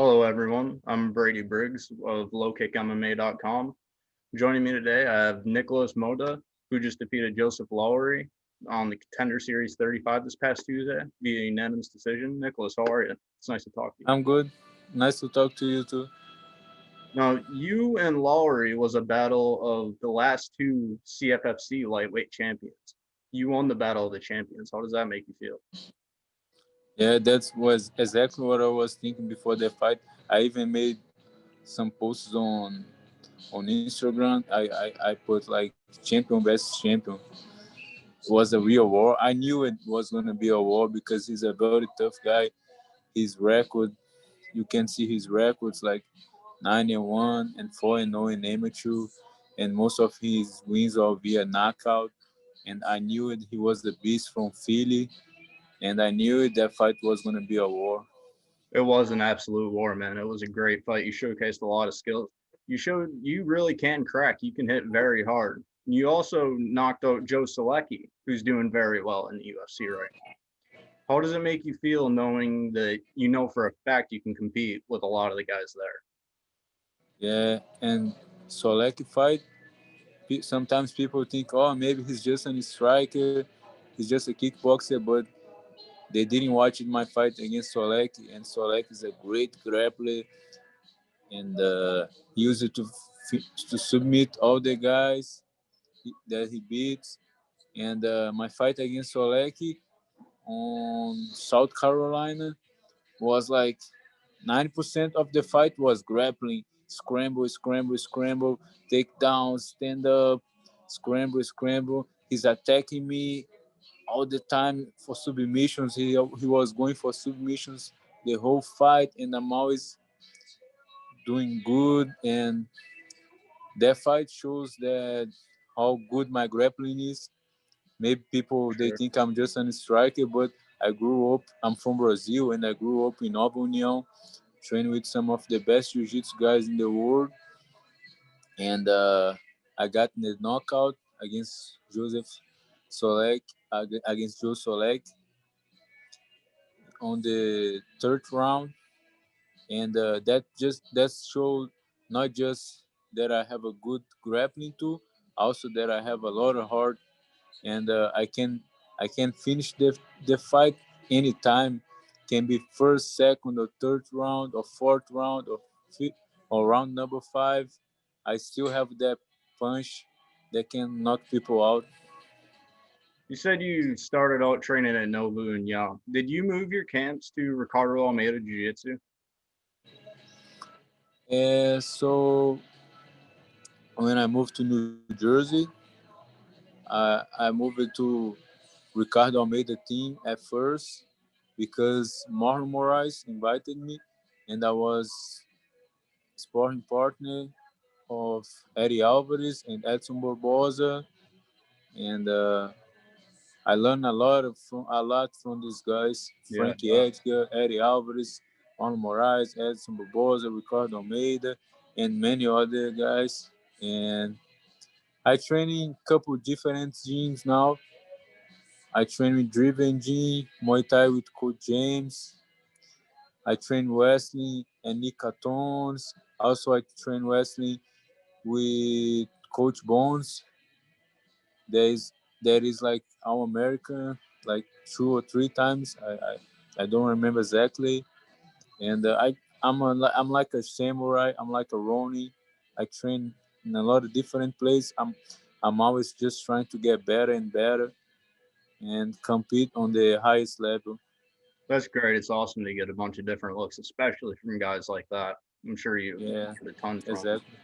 Hello, everyone. I'm Brady Briggs of LowKick Joining me today, I have Nikolas Motta, who just defeated Joseph Lowry on the Contender Series 35 this past Tuesday via unanimous decision. Nicholas, how are you? It's nice to talk to you. I'm good. Nice to talk to you too. Now, you and Lowry was a battle of the last two CFFC lightweight champions. You won the Battle of the Champions. How does that make you feel? Yeah, that was exactly what I was thinking before the fight. I even made some posts on Instagram. I put like champion versus champion. It was a real war. I knew it was gonna be a war because he's a very tough guy. His record, you can see his records like 9-1 and 4-0 in amateur, and most of his wins are via knockout. And I knew it. He was the beast from Philly, and I knew that fight was going to be a war. It was an absolute war, man. It was a great fight. You showcased a lot of skills. You showed you really can crack. You can hit very hard. You also knocked out Joe Selecki, who's doing very well in the UFC right now. How does it make you feel knowing that you know for a fact you can compete with a lot of the guys there? Yeah, and Solek fight, sometimes people think, oh, maybe he's just a striker, he's just a kickboxer, but they didn't watch my fight against Solek, and Solek is a great grappler, and he used to submit all the guys that he beats. And my fight against Solek on South Carolina was like 90% of the fight was grappling, scramble, scramble, scramble, takedown, stand up, scramble, scramble. He's attacking me all the time for submissions. He was going for submissions the whole fight, and I'm always doing good. And that fight shows that how good my grappling is. Maybe people they Sure. think I'm just a striker, but I grew up. I'm from Brazil, and I grew up in Nova União, trained with some of the best jiu-jitsu guys in the world, and I got in the knockout against Joseph Solek, against Joe Solek on the third round, and that showed not just that I have a good grappling too, also that I have a lot of heart, and I can finish the fight anytime. Can be first, second, or third round, or fourth round, or fifth, or round number 5. I still have that punch that can knock people out. You said you started out training at Nobu and Yao. Did you move your camps to Ricardo Almeida Jiu Jitsu? So when I moved to New Jersey, I moved to Ricardo Almeida team at first because Marlon Moraes invited me, and I was sparring partner of Eddie Alvarez and Edson Barboza, and I learned a lot from these guys: Yeah, Frankie Edgar, Eddie Alvarez, Marlon Moraes, Edson Barboza, Ricardo Almeida, and many other guys. And I train in a couple different gyms now. I train with Driven Gym, Muay Thai with Coach James. I train wrestling and Nick Catones. Also, I train wrestling with Coach Bones. There is like All American like 2 or 3 times. I don't remember exactly. And I'm like a samurai. I'm like a Ronin. I train in a lot of different places. I'm always just trying to get better and better and compete on the highest level. that's great. It's awesome to get a bunch of different looks, especially from guys like that. I'm sure you Yeah, learned a ton from them. exactly.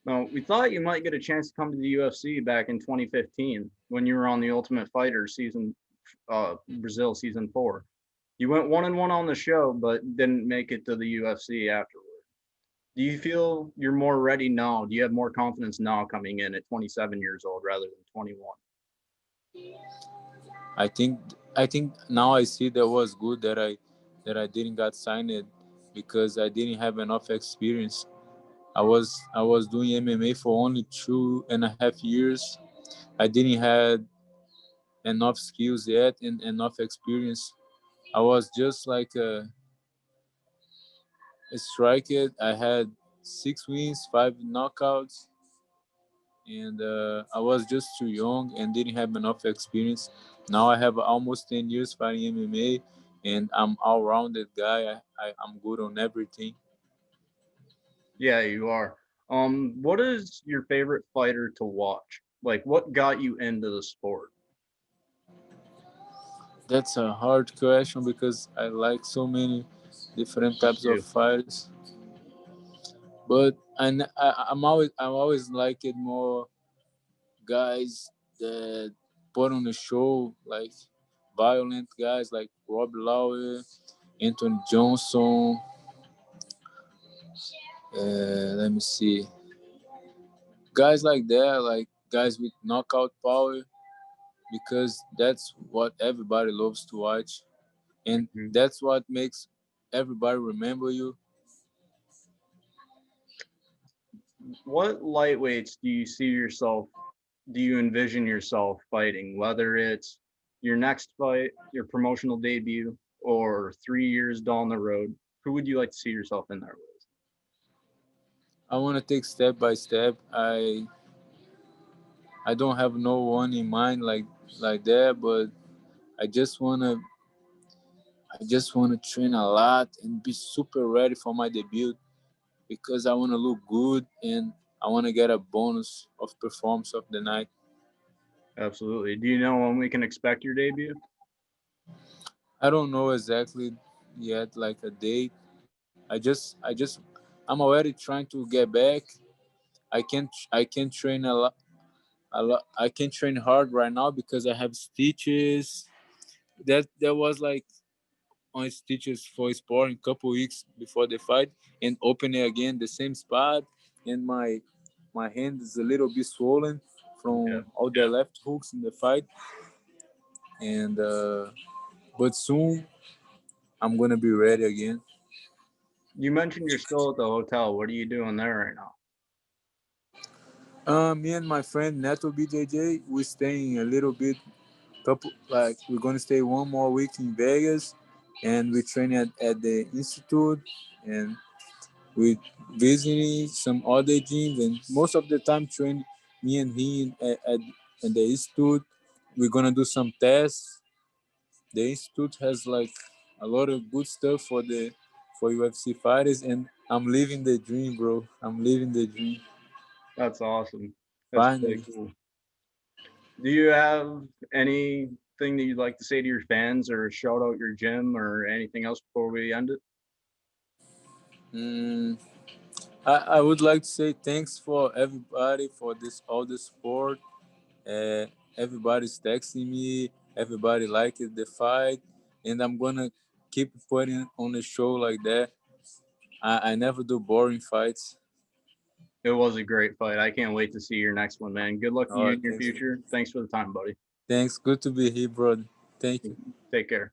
Now, we thought you might get a chance to come to the UFC back in 2015 when you were on the Ultimate Fighter season, Brazil season 4. You went 1-1 on the show, but didn't make it to the UFC afterward. Do you feel you're more ready now? Do you have more confidence now coming in at 27 years old rather than 21? I think I think now I see that was good that I didn't got signed because I didn't have enough experience. I was doing MMA for only 2.5 years. I didn't have enough skills yet and enough experience. I was just like a striker. I had 6 wins, 5 knockouts, and I was just too young and didn't have enough experience. Now I have almost 10 years fighting MMA, and I'm all-rounded guy. I'm good on everything. Yeah, you are. What is your favorite fighter to watch? Like, what got you into the sport? That's a hard question because I like so many different Me types of too. fighters. But I'm always like it more guys that put on the show, like violent guys like Rob Lowry, Anthony Johnson. Let me see, guys like that, like guys with knockout power, because that's what everybody loves to watch, and Mhm. that's what makes everybody remember you. What lightweights do you envision yourself fighting? Whether it's your next fight, your promotional debut, or 3 years down the road, who would you like to see yourself in there with? I want to take step by step. I don't have no one in mind like that, but I just wanna I just wanna train a lot and be super ready for my debut, because I wanna look good and I wanna get a bonus of performance of the night. Absolutely. Do you know when we can expect your debut? I don't know exactly yet, like a date. I'm already trying to get back. I can't train a lot. I can train hard right now because I have stitches. That was like on stitches for sport a couple weeks before the fight, and open it again the same spot, and my hand is a little bit swollen Yeah. from all the left hooks in the fight, and but soon I'm gonna be ready again. You mentioned you're still at the hotel. What are you doing there right now? Me and my friend Neto BJJ, we're staying a little bit, couple, like we're gonna stay one more week in Vegas, and we train at the institute, and we visiting some other gyms, and most of the time train me and him at the institute. We're gonna do some tests. The institute has like a lot of good stuff for UFC fighters, and I'm living the dream, bro. I'm living the dream. That's awesome. That's really Finally. cool. Do you have anything that you'd like to say to your fans or shout out your gym or anything else before we end it? Mm, I would like to say thanks for everybody for this all the support. Uh, Everybody's texting me. Everybody liked the fight, and I'm gonna keep putting on the show like that. I never do boring fights. It was a great fight. I can't wait to see your next one, man. Good luck to All you right, in your thanks. future. Thanks for the time, buddy. Thanks. Good to be here, brother. Thank you. Take care.